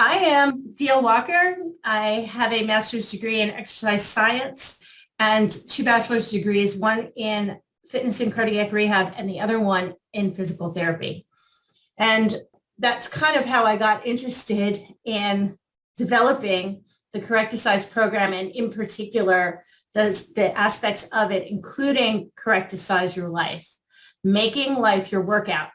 I am Dale Walker. I have a master's degree in exercise science and 2 bachelor's degrees, one in fitness and cardiac rehab and the other one in physical therapy. And that's kind of how I got interested in developing the Correcticise program, and in particular, the aspects of it, including Correcticise Your Life, making life your workout.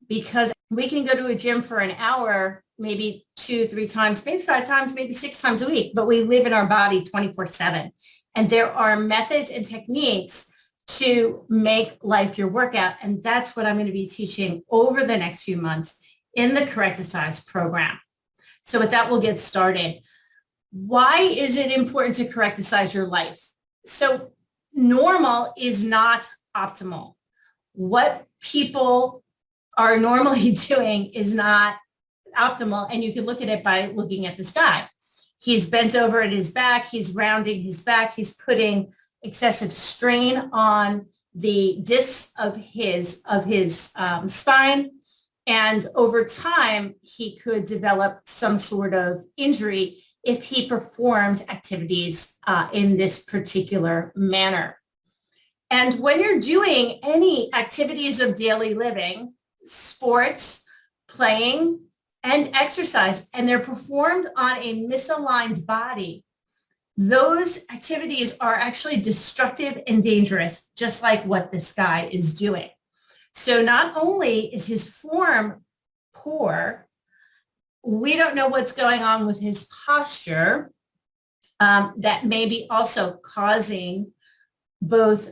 Because we can go to a gym for an hour, maybe 2-3 times, maybe 5 times, maybe 6 times a week, but we live in our body 24/7. And there are methods and techniques to make life your workout. And that's what I'm going to be teaching over the next few months in the Correcticise program. So with that, we'll get started. Why is it important to correcticize your life? So normal is not optimal. What people are normally doing is not optimal. And you can look at it by looking at this guy. He's bent over at his back. He's rounding his back. He's putting excessive strain on the discs of his spine. And over time, he could develop some sort of injury if he performs activities in this particular manner. And when you're doing any activities of daily living, sports, playing, and exercise, and they're performed on a misaligned body, those activities are actually destructive and dangerous, just like what this guy is doing. So not only is his form poor, we don't know what's going on with his posture that may be also causing both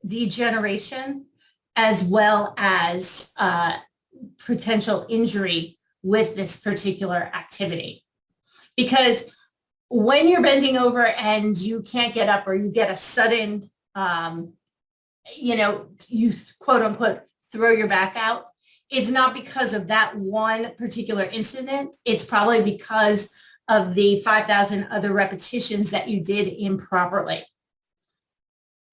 degeneration as well as potential injury with this particular activity. Because when you're bending over and you can't get up, or you get a sudden, you quote unquote throw your back out, it's not because of that one particular incident. It's probably because of the 5,000 other repetitions that you did improperly.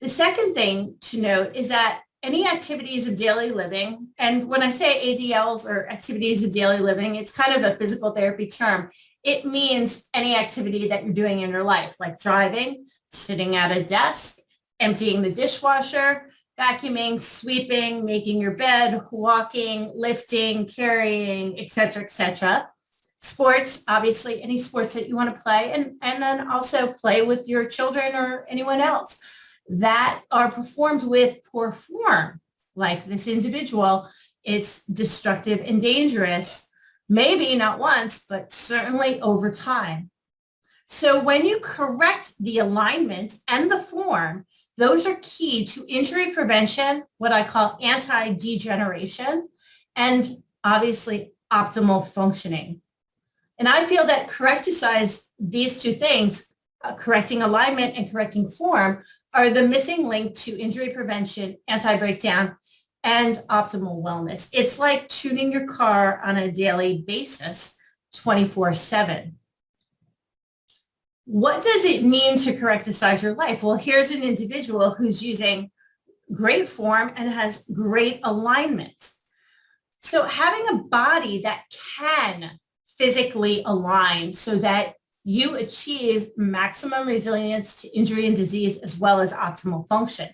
The second thing to note is that any activities of daily living, and when I say ADLs or activities of daily living, it's kind of a physical therapy term. It means any activity that you're doing in your life, like driving, sitting at a desk, emptying the dishwasher, vacuuming, sweeping, making your bed, walking, lifting, carrying, etc., etc. Sports, obviously, any sports that you want to play, and then also play with your children or anyone else that are performed with poor form, like this individual. It's destructive and dangerous, maybe not once, but certainly over time. So when you correct the alignment and the form, those are key to injury prevention, what I call anti-degeneration, and obviously optimal functioning. And I feel that Correcticise, these two things, correcting alignment and correcting form, are the missing link to injury prevention, anti-breakdown, and optimal wellness. It's like tuning your car on a daily basis, 24/7. What does it mean to correcticize your life? Well, here's an individual who's using great form and has great alignment. So having a body that can physically align so that you achieve maximum resilience to injury and disease as well as optimal function.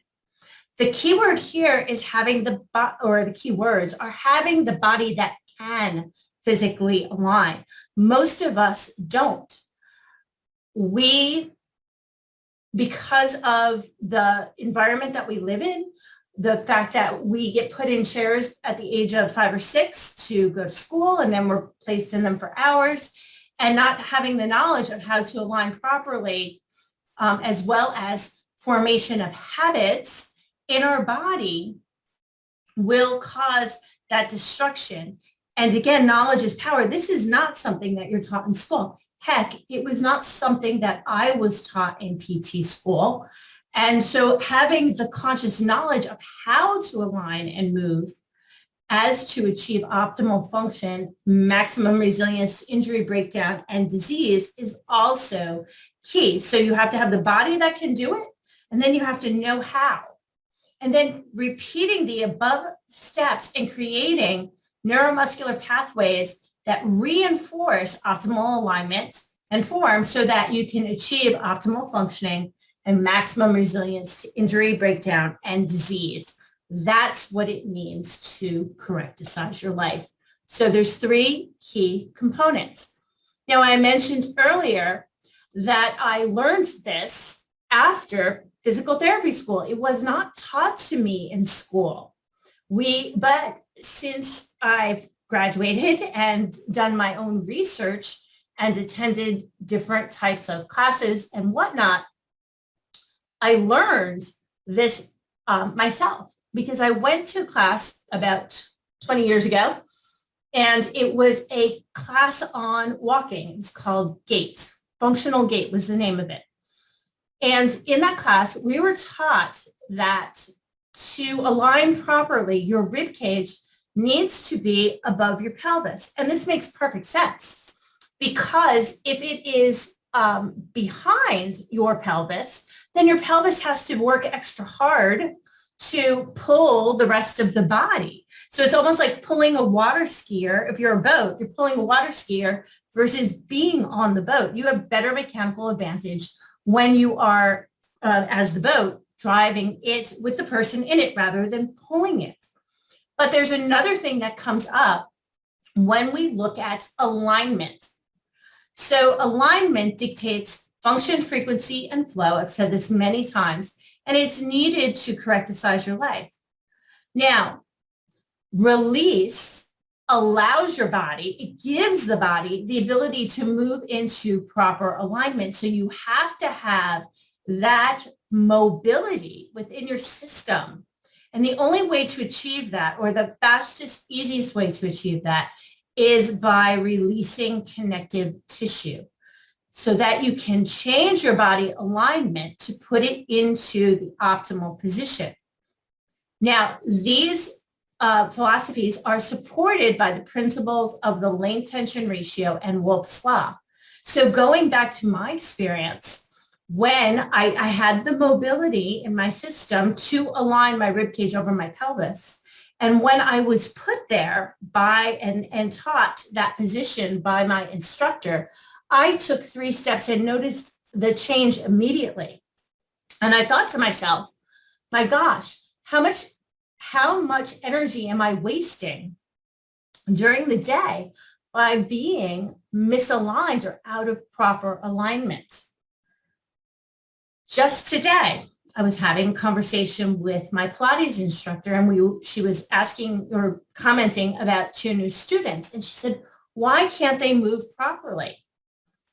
The key word here is having the key words are having the body that can physically align. Most of us don't. Because of the environment that we live in, the fact that we get put in chairs at the age of 5 or 6 to go to school, and then we're placed in them for hours, and not having the knowledge of how to align properly, as well as formation of habits in our body, will cause that destruction. And again, knowledge is power. This is not something that you're taught in school. Heck, it was not something that I was taught in PT school. And so having the conscious knowledge of how to align and move as to achieve optimal function, maximum resilience, injury, breakdown, and disease is also key. So you have to have the body that can do it, and then you have to know how. And then repeating the above steps and creating neuromuscular pathways that reinforce optimal alignment and form so that you can achieve optimal functioning and maximum resilience to injury, breakdown, and disease. That's what it means to correcticize your life. So there's 3 key components. Now, I mentioned earlier that I learned this after physical therapy school. It was not taught to me in school. But since I've graduated and done my own research and attended different types of classes and whatnot, I learned this myself because I went to a class about 20 years ago, and it was a class on walking. It's called GAIT. Functional gait was the name of it. And in that class, we were taught that to align properly, your rib cage needs to be above your pelvis. And this makes perfect sense because if it is behind your pelvis, then your pelvis has to work extra hard to pull the rest of the body. So it's almost like pulling a water skier. If you're a boat, you're pulling a water skier versus being on the boat. You have better mechanical advantage when you are, as the boat, driving it with the person in it rather than pulling it. But there's another thing that comes up when we look at alignment. So alignment dictates function, frequency, and flow. I've said this many times, and it's needed to correcticize your life. Now, release allows your body, it gives the body the ability to move into proper alignment. So you have to have that mobility within your system. And the only way to achieve that, or the fastest, easiest way to achieve that, is by releasing connective tissue so that you can change your body alignment to put it into the optimal position. Now, these philosophies are supported by the principles of the length tension ratio and Wolff's law. So going back to my experience, when I had the mobility in my system to align my rib cage over my pelvis, and when I was put there by and taught that position by my instructor, I took 3 steps and noticed the change immediately. And I thought to myself, my gosh, how much energy am I wasting during the day by being misaligned or out of proper alignment? Just today, I was having a conversation with my Pilates instructor, and she was asking or commenting about 2 new students. And she said, why can't they move properly?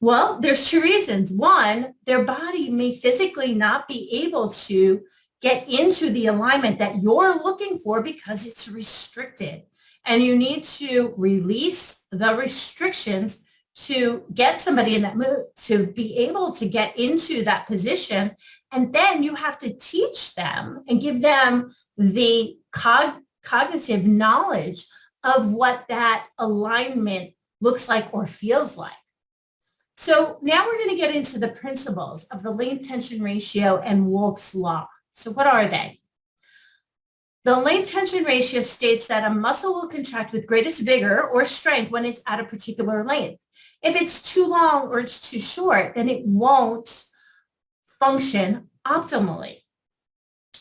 Well, there's 2 reasons. One, their body may physically not be able to get into the alignment that you're looking for because it's restricted. And you need to release the restrictions to get somebody in that mood to be able to get into that position. And then you have to teach them and give them the cognitive knowledge of what that alignment looks like or feels like. So now we're going to get into the principles of the length tension ratio and Wolff's law. So what are they? The length tension ratio states that a muscle will contract with greatest vigor or strength when it's at a particular length. If it's too long or it's too short, then it won't function optimally.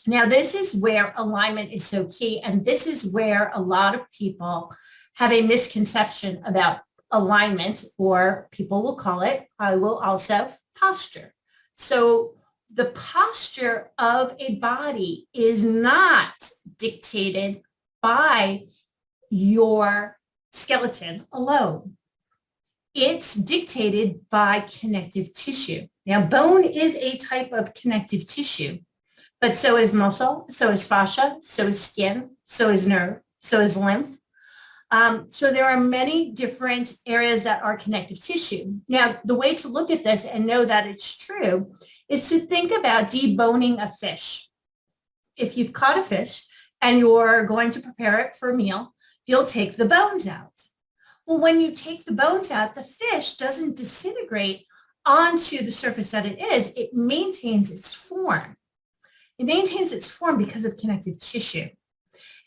Now, this is where alignment is so key, and this is where a lot of people have a misconception about alignment, or people will call it, I will also, posture. So the posture of a body is not dictated by your skeleton alone. It's dictated by connective tissue. Now, bone is a type of connective tissue, but so is muscle, so is fascia, so is skin, so is nerve, so is lymph. So there are many different areas that are connective tissue. Now, the way to look at this and know that it's true is to think about deboning a fish. If you've caught a fish and you're going to prepare it for a meal, you'll take the bones out. Well, when you take the bones out, the fish doesn't disintegrate onto the surface that it is. It maintains its form. It maintains its form because of connective tissue.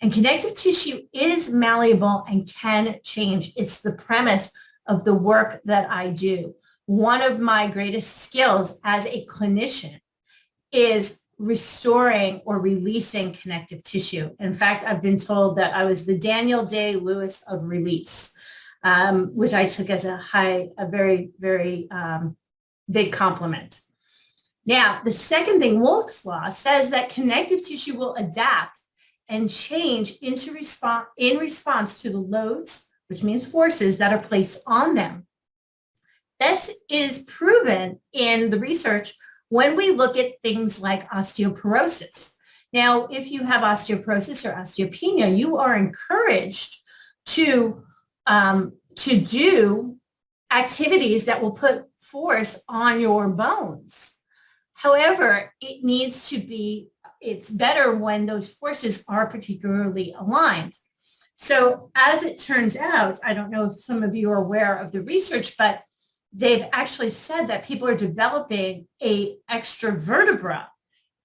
And connective tissue is malleable and can change. It's the premise of the work that I do. One of my greatest skills as a clinician is restoring or releasing connective tissue. In fact, I've been told that I was the Daniel Day-Lewis of release, which I took as a very, very big compliment. Now, the second thing, Wolff's Law, says that connective tissue will adapt and change in response to the loads, which means forces that are placed on them. This is proven in the research when we look at things like osteoporosis. Now, if you have osteoporosis or osteopenia, you are encouraged to do activities that will put force on your bones. However, it's better when those forces are particularly aligned. So as it turns out, I don't know if some of you are aware of the research, but they've actually said that people are developing an extra vertebra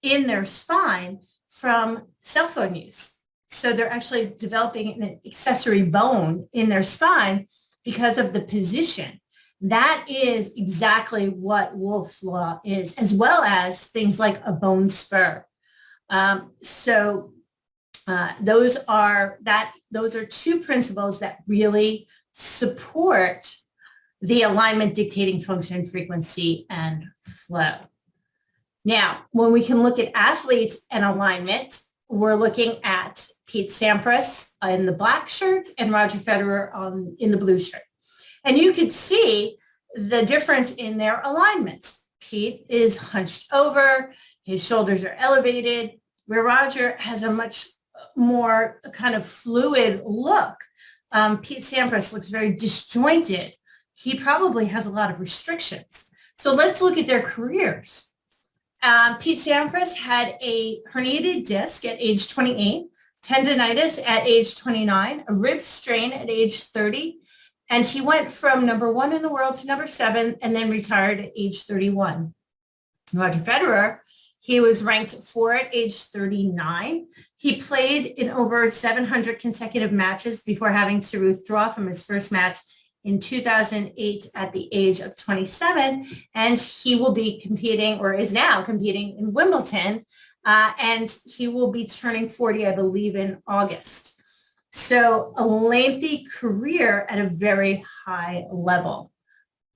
in their spine from cell phone use. So they're actually developing an accessory bone in their spine because of the position. That is exactly what Wolff's Law is, as well as things like a bone spur. Those are two principles that really support the alignment dictating function, frequency, and flow. Now, when we can look at athletes and alignment, we're looking at Pete Sampras in the black shirt and Roger Federer in the blue shirt. And you could see the difference in their alignments. Pete is hunched over, his shoulders are elevated, where Roger has a much more kind of fluid look. Pete Sampras looks very disjointed. He probably has a lot of restrictions. So let's look at their careers. Pete Sampras had a herniated disc at age 28, tendonitis at age 29, a rib strain at age 30, and he went from number 1 in the world to number 7 and then retired at age 31. Roger Federer, he was ranked 4 at age 39. He played in over 700 consecutive matches before having to withdraw from his first match in 2008 at the age of 27. And he will be competing, or is now competing, in Wimbledon. And he will be turning 40, I believe, in August. So a lengthy career at a very high level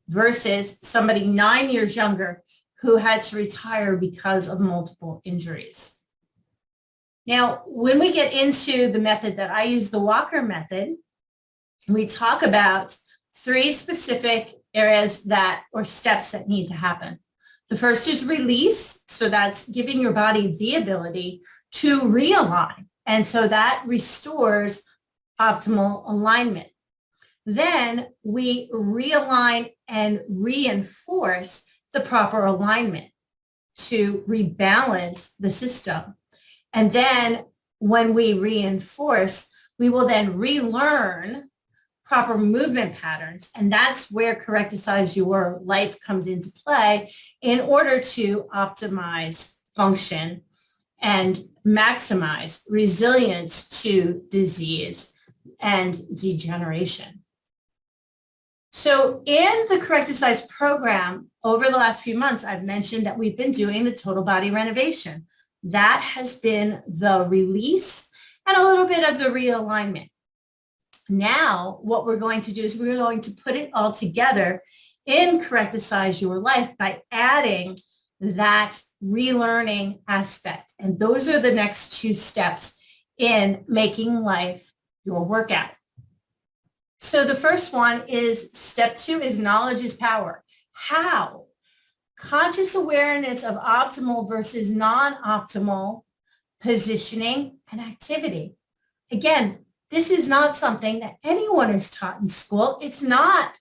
versus somebody 9 years younger who had to retire because of multiple injuries. Now, when we get into the method that I use, the Walker method, we talk about 3 specific areas or steps that need to happen. The first is release. So that's giving your body the ability to realign. And so that restores optimal alignment. Then we realign and reinforce the proper alignment to rebalance the system. And then when we reinforce, we will then relearn proper movement patterns. And that's where Correcticise Your Life comes into play in order to optimize function and maximize resilience to disease and degeneration. So in the Correcticise program, over the last few months, I've mentioned that we've been doing the total body renovation. That has been the release and a little bit of the realignment. Now, what we're going to do is we're going to put it all together in Correcticise Your Life by adding that relearning aspect. And those are the next 2 steps in making life your workout. So the first one is step 2 is knowledge is power. How? Conscious awareness of optimal versus non-optimal positioning and activity. Again, this is not something that anyone is taught in school. It's not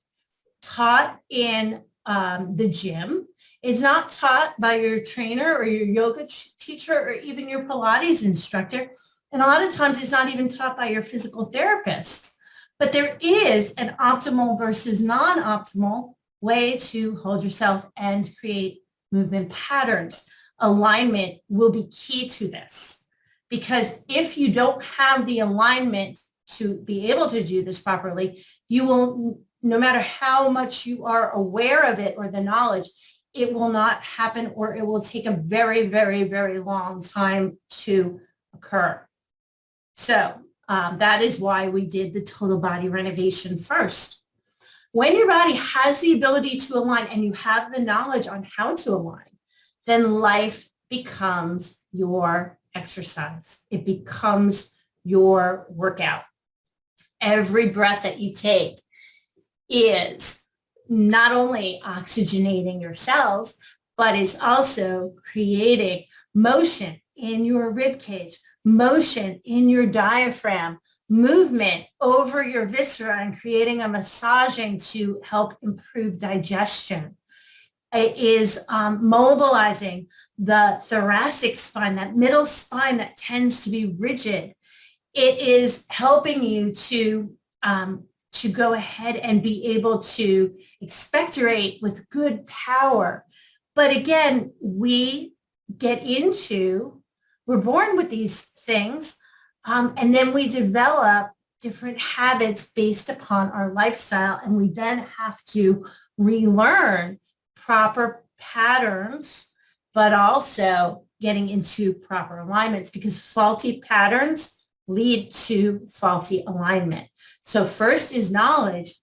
taught in the gym. It's not taught by your trainer or your yoga teacher or even your Pilates instructor. And a lot of times it's not even taught by your physical therapist. But there is an optimal versus non-optimal way to hold yourself and create movement patterns. Alignment will be key to this. Because if you don't have the alignment to be able to do this properly, you will, no matter how much you are aware of it or the knowledge, it will not happen, or it will take a very, very, very long time to occur. So that is why we did the total body renovation first. When your body has the ability to align and you have the knowledge on how to align, then life becomes your exercise. It becomes your workout. Every breath that you take is not only oxygenating your cells, but is also creating motion in your rib cage, motion in your diaphragm, movement over your viscera, and creating a massaging to help improve digestion. It is mobilizing the thoracic spine, that middle spine that tends to be rigid. It is helping you to go ahead and be able to expectorate with good power. But again, we're born with these things, and then we develop different habits based upon our lifestyle, and we then have to relearn proper patterns, but also getting into proper alignments, because faulty patterns lead to faulty alignment. So first is knowledge,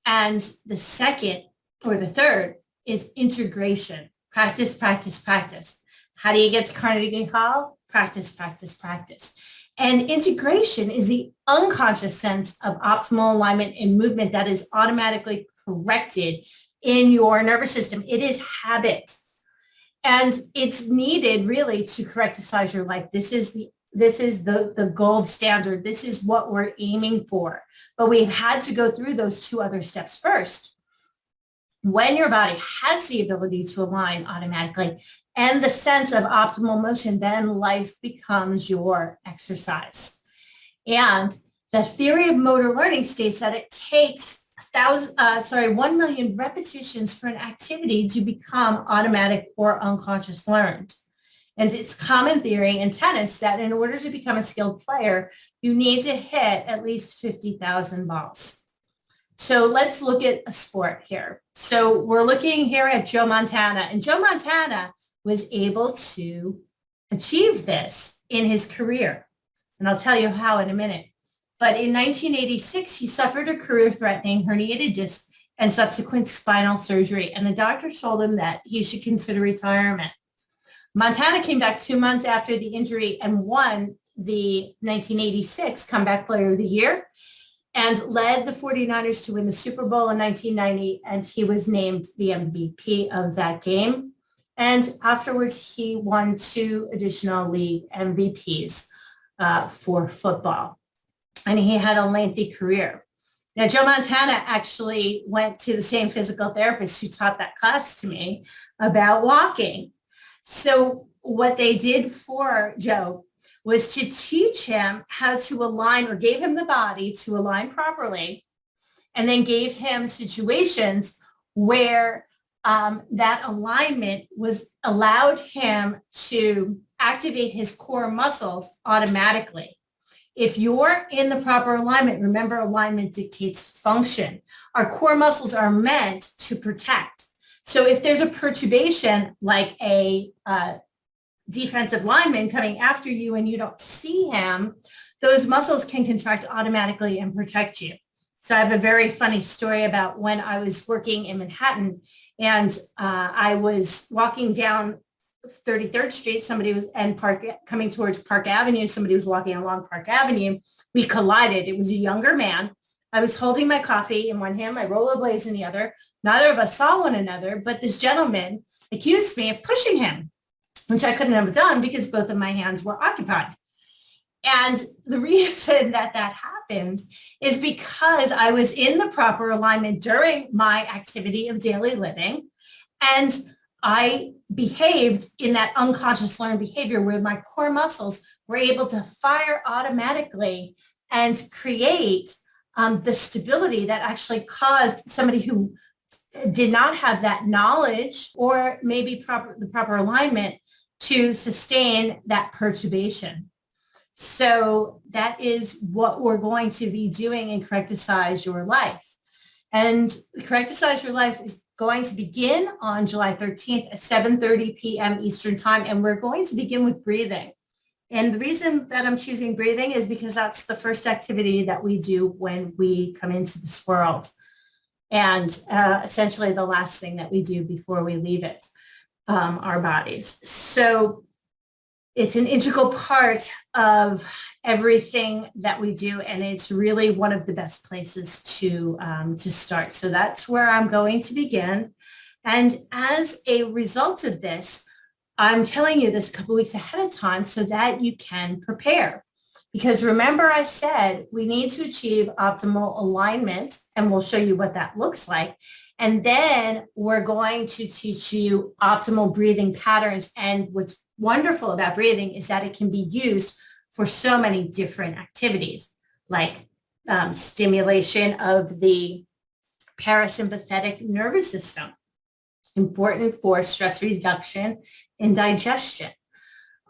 and the second or the third is integration. Practice, practice, practice. How do you get to Carnegie Hall? Practice, practice, practice. And integration is the unconscious sense of optimal alignment and movement that is automatically corrected in your nervous system. It is habit. And it's needed really to correcticize your life. This is the gold standard. This is what we're aiming for. But we've had to go through those two other steps first. When your body has the ability to align automatically and the sense of optimal motion, then life becomes your exercise. And the theory of motor learning states that it takes 1 million repetitions for an activity to become automatic or unconscious learned. And it's common theory in tennis that in order to become a skilled player, you need to hit at least 50,000 balls. So let's look at a sport here. So we're looking here at Joe Montana, and Joe Montana was able to achieve this in his career. And I'll tell you how in a minute. But in 1986, he suffered a career-threatening herniated disc and subsequent spinal surgery, and the doctor told him that he should consider retirement. Montana came back 2 months after the injury and won the 1986 Comeback Player of the Year and led the 49ers to win the Super Bowl in 1990, and he was named the MVP of that game. And afterwards, he won 2 additional league MVPs for football. And he had a lengthy career. Now, Joe Montana actually went to the same physical therapist who taught that class to me about walking. So what they did for Joe was to teach him how to align, or gave him the body to align properly, and then gave him situations where that alignment was allowed him to activate his core muscles automatically. If you're in the proper alignment, remember, alignment dictates function. Our core muscles are meant to protect. So if there's a perturbation, like a defensive lineman coming after you and you don't see him, those muscles can contract automatically and protect you. So I have a very funny story about when I was working in Manhattan, and I was walking down 33rd Street, coming towards Park Avenue. Somebody was walking along Park Avenue. We collided. It was a younger man. I was holding my coffee in one hand, my rollerblades in the other. Neither of us saw one another, but this gentleman accused me of pushing him, which I couldn't have done because both of my hands were occupied. And the reason that happened is because I was in the proper alignment during my activity of daily living, and I behaved in that unconscious learned behavior where my core muscles were able to fire automatically and create the stability that actually caused somebody who did not have that knowledge or maybe the proper alignment to sustain that perturbation. So that is what we're going to be doing in Correcticise Your Life. And Correcticise Your Life is going to begin on July 13th at 7:30 p.m. Eastern Time, and we're going to begin with breathing. And the reason that I'm choosing breathing is because that's the first activity that we do when we come into this world, and essentially the last thing that we do before we leave it, our bodies. So it's an integral part of everything that we do, and it's really one of the best places to start. So that's where I'm going to begin. And as a result of this, I'm telling you this a couple weeks ahead of time so that you can prepare. Because remember I said we need to achieve optimal alignment, and we'll show you what that looks like. And then we're going to teach you optimal breathing patterns. And what's wonderful about breathing is that it can be used for so many different activities, like stimulation of the parasympathetic nervous system, important for stress reduction and digestion.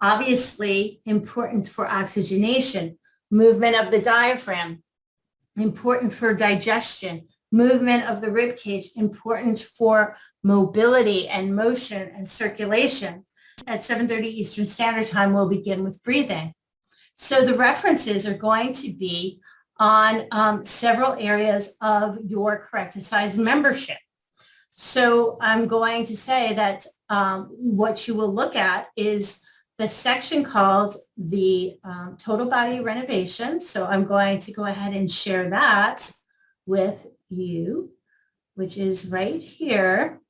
Obviously, important for oxygenation, movement of the diaphragm, important for digestion, movement of the rib cage, important for mobility and motion and circulation. At 7:30 Eastern Standard Time, we'll begin with breathing. So the references are going to be on several areas of your Correcticise membership. So I'm going to say that what you will look at is the section called the total body renovation. So I'm going to go ahead and share that with you, which is right here.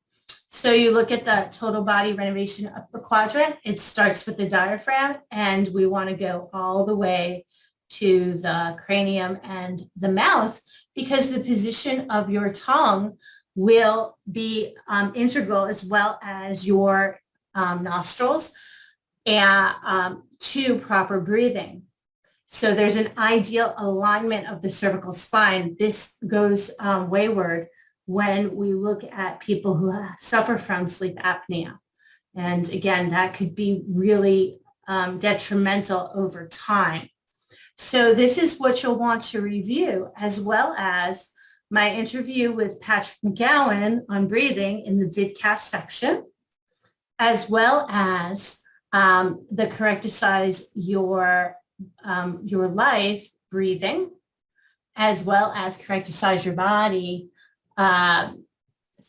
So you look at the total body renovation upper quadrant. It starts with the diaphragm, and we want to go all the way to the cranium and the mouth, because the position of your tongue will be integral, as well as your nostrils, and to proper breathing. So there's an ideal alignment of the cervical spine. This goes wayward when we look at people who suffer from sleep apnea. And again, that could be really detrimental over time. So this is what you'll want to review, as well as my interview with Patrick McGowan on breathing in the vidcast section, as well as the Correcticise Your Life breathing, as well as Correcticise Your Body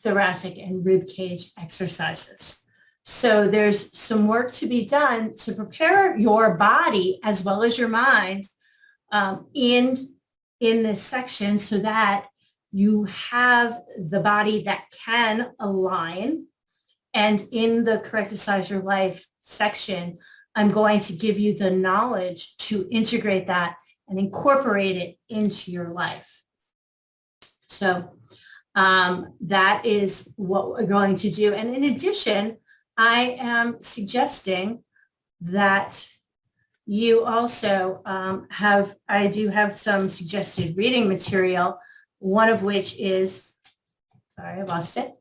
thoracic and rib cage exercises. So there's some work to be done to prepare your body as well as your mind in this section, so that you have the body that can align. And in the Correcticise Your Life section, I'm going to give you the knowledge to integrate that and incorporate it into your life. So that is what we're going to do. And in addition, I am suggesting that you also I do have some suggested reading material, one of which is, sorry, I lost it,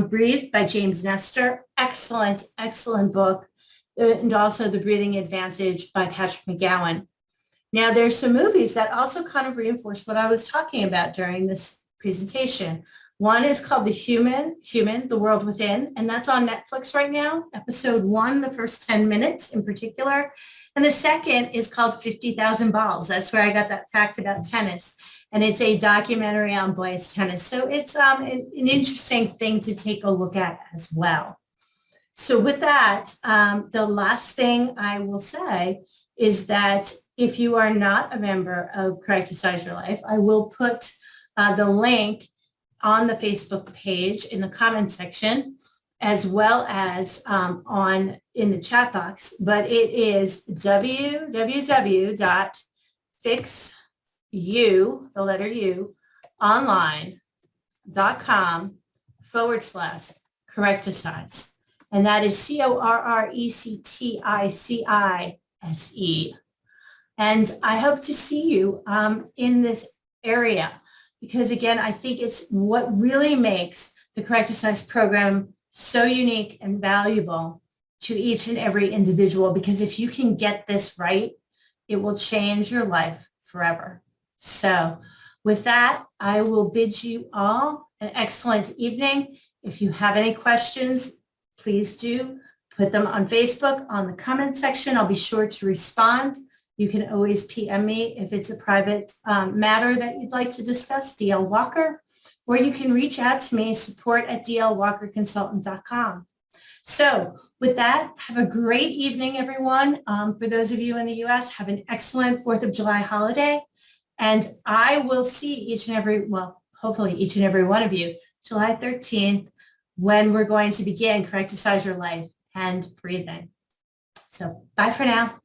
Breathe by James Nestor. Excellent, excellent book. And also The Breathing Advantage by Patrick McGowan. Now, there's some movies that also kind of reinforce what I was talking about during this presentation. One is called Human, The World Within, and that's on Netflix right now. Episode 1, the first 10 minutes in particular. And the second is called 50,000 Balls. That's where I got that fact about tennis. And it's a documentary on boys tennis. So it's an interesting thing to take a look at as well. So with that, the last thing I will say is that if you are not a member of Correcticise Your Life, I will put the link on the Facebook page in the comment section, as well as in the chat box. But it is www.fixu, the letter U, online.com/Correcticise. And that is Correcticise. And I hope to see you in this area, because again, I think it's what really makes the Correcticise program so unique and valuable to each and every individual. Because if you can get this right, It will change your life forever. So with that, I will bid you all an excellent evening. If you have any questions, please do put them on Facebook on the comment section. I'll be sure to respond. You can always PM me if it's a private matter that you'd like to discuss, DL Walker, or you can reach out to me, support@dlwalkerconsultant.com. So with that, have a great evening, everyone. For those of you in the U.S., have an excellent 4th of July holiday. And I will see hopefully each and every one of you, July 13th, when we're going to begin Correcticise Your Life and breathing. So bye for now.